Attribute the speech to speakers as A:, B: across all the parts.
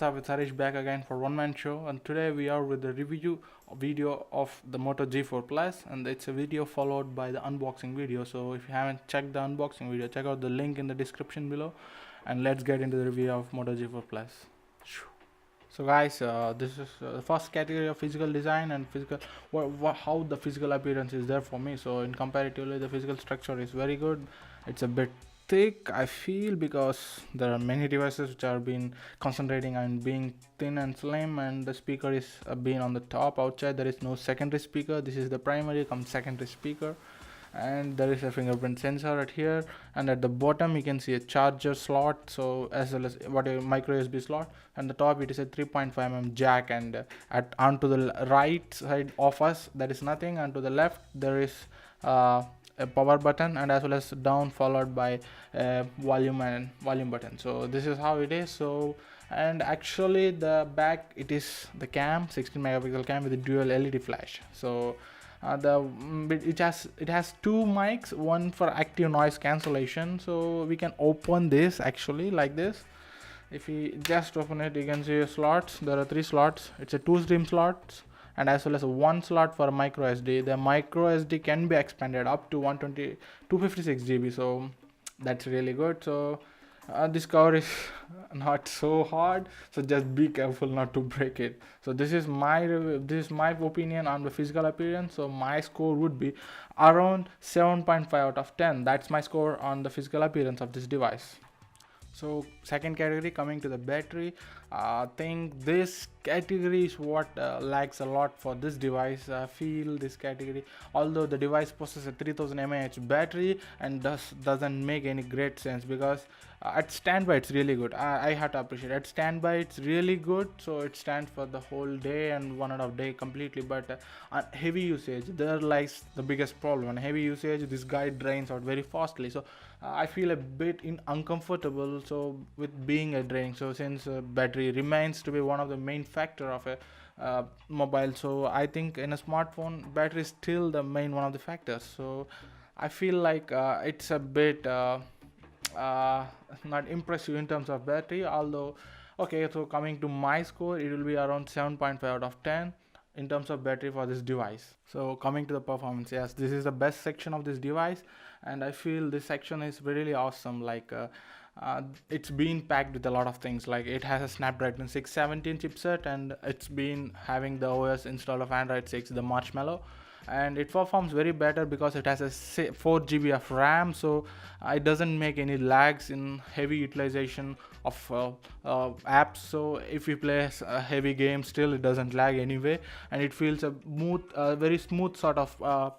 A: what's up, it's Harish back again for One Man Show, and today we are with the review video of the Moto G4 Plus, and it's a video followed by the unboxing video. So if you haven't checked the unboxing video, check out the link in the description below, and let's get into the review of Moto G4 Plus. So guys, this is the first category of physical design and physical how the physical appearance is there for me. So in comparatively, the physical structure is very good. It's a bit thick, I feel, because there are many devices which are been concentrating on being thin and slim, and the speaker is being on the top. Outside there is no secondary speaker. This is the primary come secondary speaker, and there is a fingerprint sensor right here, and at the bottom you can see a charger slot, so as well as what a micro USB slot, and the top it is a 3.5mm jack, and onto the right side of us there is nothing, and to the left there is a power button, and as well as down followed by a volume button. So this is how it is. So, and actually the back, it is the cam, 16 megapixel cam with a dual LED flash. So it has two mics, one for active noise cancellation. So we can open this actually like this. If we just open it, you can see slots. There are 3 slots. It's a 2 stream slots, and as well as one slot for micro SD. The micro SD can be expanded up to 256 GB, so that's really good. So this cover is not so hard, so just be careful not to break it. So this is my opinion on the physical appearance. So my score would be around 7.5 out of 10. That's my score on the physical appearance of this device. So second category, coming to the battery, I think this category is what lags a lot for this device. I feel this category, although the device possesses a 3000 mAh battery, and doesn't make any great sense, because at standby it's really good. I have to appreciate at standby it's really good, so it stands for the whole day and 1.5 day completely. But on heavy usage, there lies the biggest problem. On heavy usage, this guy drains out very fastly, so I feel a bit uncomfortable so with being a draining. So since battery remains to be one of the main factor of a mobile, so I think in a smartphone battery is still the main one of the factors. So I feel like it's a bit not impressive in terms of battery, although okay. So coming to my score, it will be around 7.5 out of 10 in terms of battery for this device. So coming to the performance, yes, this is the best section of this device, and I feel this section is really awesome. Like it's been packed with a lot of things. Like it has a Snapdragon 617 chipset, and it's been having the OS install of Android 6, the Marshmallow, and it performs very better because it has a 4 GB of RAM, so it doesn't make any lags in heavy utilization of apps. So if you play a heavy game, still it doesn't lag anyway, and it feels a very smooth sort of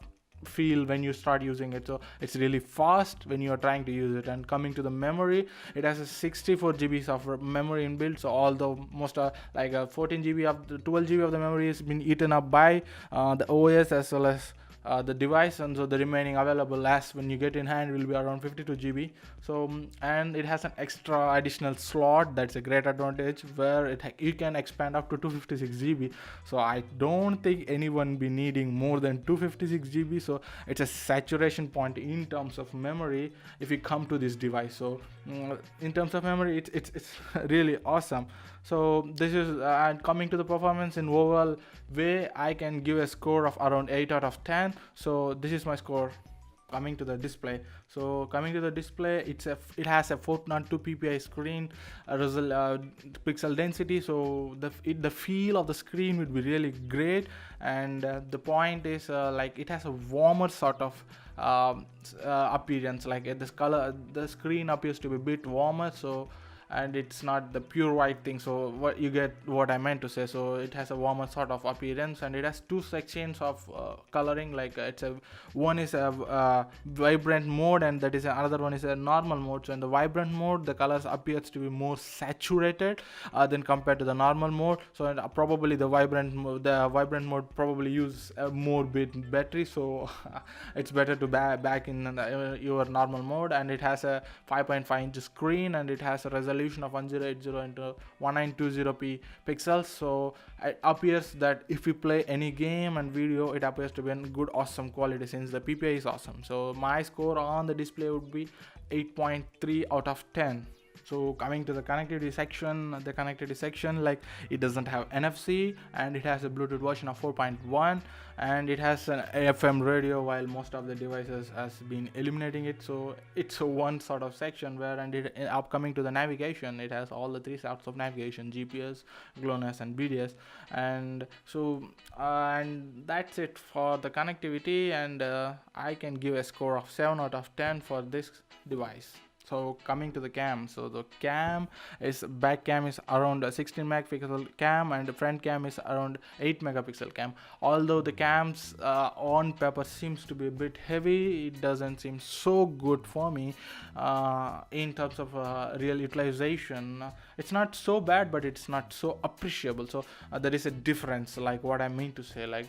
A: feel when you start using it. So it's really fast when you are trying to use it. And coming to the memory, it has a 64 GB of memory inbuilt. So although most like 14 GB of the 12 GB of the memory has been eaten up by the OS as well as the device, and so the remaining available as when you get in hand will be around 52 GB. So and it has an extra additional slot. That's a great advantage, where you can expand up to 256 GB. So I don't think anyone be needing more than 256 GB. So it's a saturation point in terms of memory if you come to this device. So in terms of memory, it's really awesome. So this is and coming to the performance in overall way, I can give a score of around 8 out of 10. So this is my score. Coming to the display, so coming to the display, it has a 402 ppi screen, pixel density. So the feel of the screen would be really great, and the point is like it has a warmer sort of appearance. Like the screen appears to be a bit warmer, so and it's not the pure white thing. So what you get what I meant to say. So it has a warmer sort of appearance, and it has 2 sections of coloring. Like one is a vibrant mode, and that is another one is a normal mode. So in the vibrant mode, the colors appears to be more saturated than compared to the normal mode. So probably the vibrant mode probably use more bit battery, so it's better to back in your normal mode. And it has a 5.5 inch screen, and it has a resolution of 1080 into 1920p pixels. So it appears that if you play any game and video, it appears to be in good awesome quality, since the PPI is awesome. So my score on the display would be 8.3 out of 10. So coming to the connectivity section, like it doesn't have NFC, and it has a Bluetooth version of 4.1, and it has an FM radio, while most of the devices has been eliminating it. So it's a one sort of section where, and it upcoming to the navigation, it has all the three sorts of navigation: GPS, GLONASS, and BDS. And so and that's it for the connectivity, and I can give a score of 7 out of 10 for this device. So coming to the cam, so the back cam is around a 16 megapixel cam, and the front cam is around 8 megapixel cam. Although the cams on paper seems to be a bit heavy, it doesn't seem so good for me in terms of real utilization. It's not so bad, but it's not so appreciable. So there is a difference, like what I mean to say, like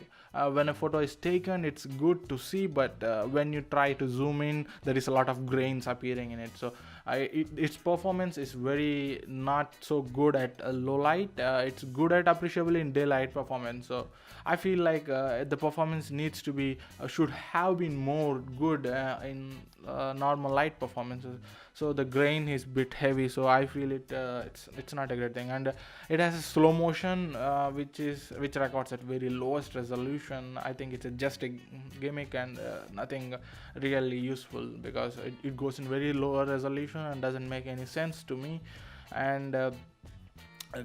A: when a photo is taken, it's good to see, but when you try to zoom in, there is a lot of grains appearing in it. So its performance is very not so good at low light. It's good at appreciable in daylight performance. So I feel like the performance needs to be should have been more good in normal light performances. So the grain is bit heavy, so I feel it's not a great thing. And it has a slow motion which records at very lowest resolution. I think it's just a gimmick and nothing really useful, because it goes in very lower resolution and doesn't make any sense to me. And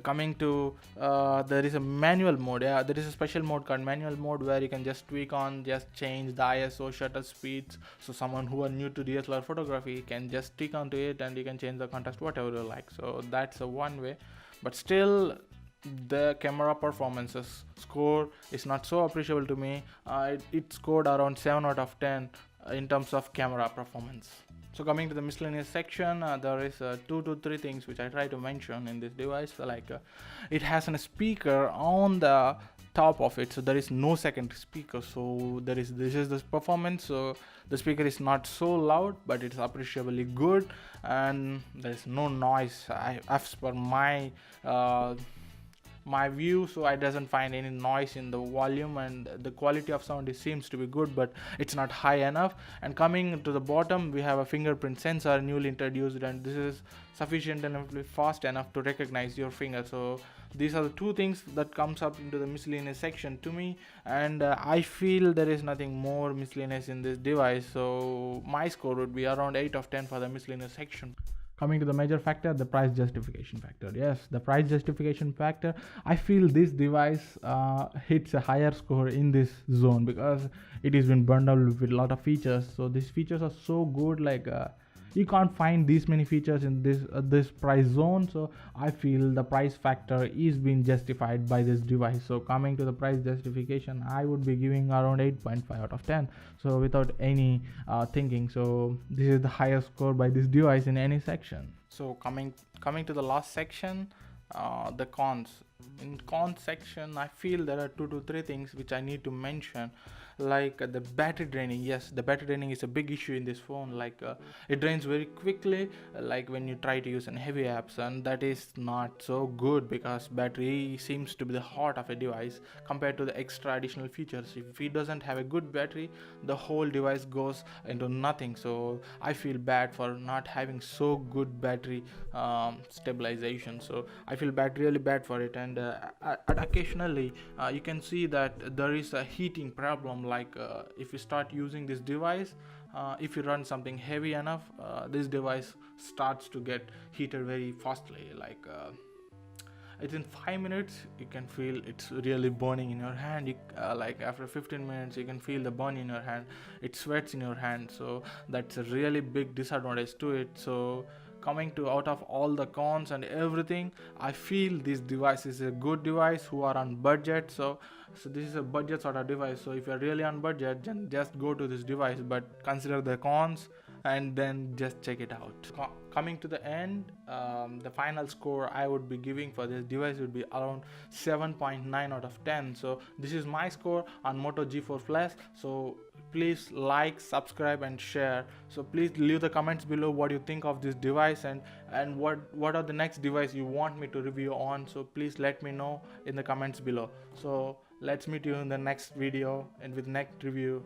A: coming to there is a manual mode. Yeah, there is a special mode called manual mode, where you can just change the ISO, shutter speeds. So someone who are new to DSLR photography can just click onto it, and you can change the contrast whatever you like. So that's a one way, but still the camera performances score is not so appreciable to me. It scored around 7 out of 10 in terms of camera performance. So coming to the miscellaneous section, there is 2 to 3 things which I try to mention in this device. Like it has a speaker on the top of it, so there is no secondary speaker. So this is the performance. So the speaker is not so loud, but it's appreciably good, and there is no noise as per my view. So I doesn't find any noise in the volume, and the quality of sound seems to be good, but it's not high enough. And coming to the bottom, we have a fingerprint sensor newly introduced, and this is sufficient enough, fast enough to recognize your finger. So these are the 2 things that comes up into the miscellaneous section to me, and I feel there is nothing more miscellaneous in this device. So my score would be around 8 of 10 for the miscellaneous section. Coming to the major factor, the price justification factor. Yes, the price justification factor, I feel this device hits a higher score in this zone, because it has been bundled with a lot of features. So these features are so good, like you can't find these many features in this price zone. So I feel the price factor is being justified by this device. So coming to the price justification, I would be giving around 8.5 out of 10, so without any thinking. So this is the highest score by this device in any section. So coming to the last section, the cons. In cons section, I feel there are 2 to 3 things which I need to mention. Like the battery draining. Yes, the battery draining is a big issue in this phone. Like it drains very quickly, like when you try to use an heavy apps, and that is not so good, because battery seems to be the heart of a device compared to the extra additional features. If it doesn't have a good battery, the whole device goes into nothing. So I feel bad for not having so good battery stabilization. So I feel really bad for it. And occasionally you can see that there is a heating problem. Like if you start using this device, if you run something heavy enough, this device starts to get heated very fastly. Like within 5 minutes you can feel it's really burning in your hand. Like after 15 minutes you can feel the burn in your hand, it sweats in your hand. So that's a really big disadvantage to it. So coming to out of all the cons and everything, I feel this device is a good device who are on budget. So this is a budget sort of device. So if you're really on budget, then just go to this device, but consider the cons and then just check it out. Coming to the end, the final score I would be giving for this device would be around 7.9 out of 10. So this is my score on Moto G4 Plus. So please like, subscribe and share. So please leave the comments below what you think of this device, and what are the next device you want me to review on. So please let me know in the comments below. So let's meet you in the next video and with next review.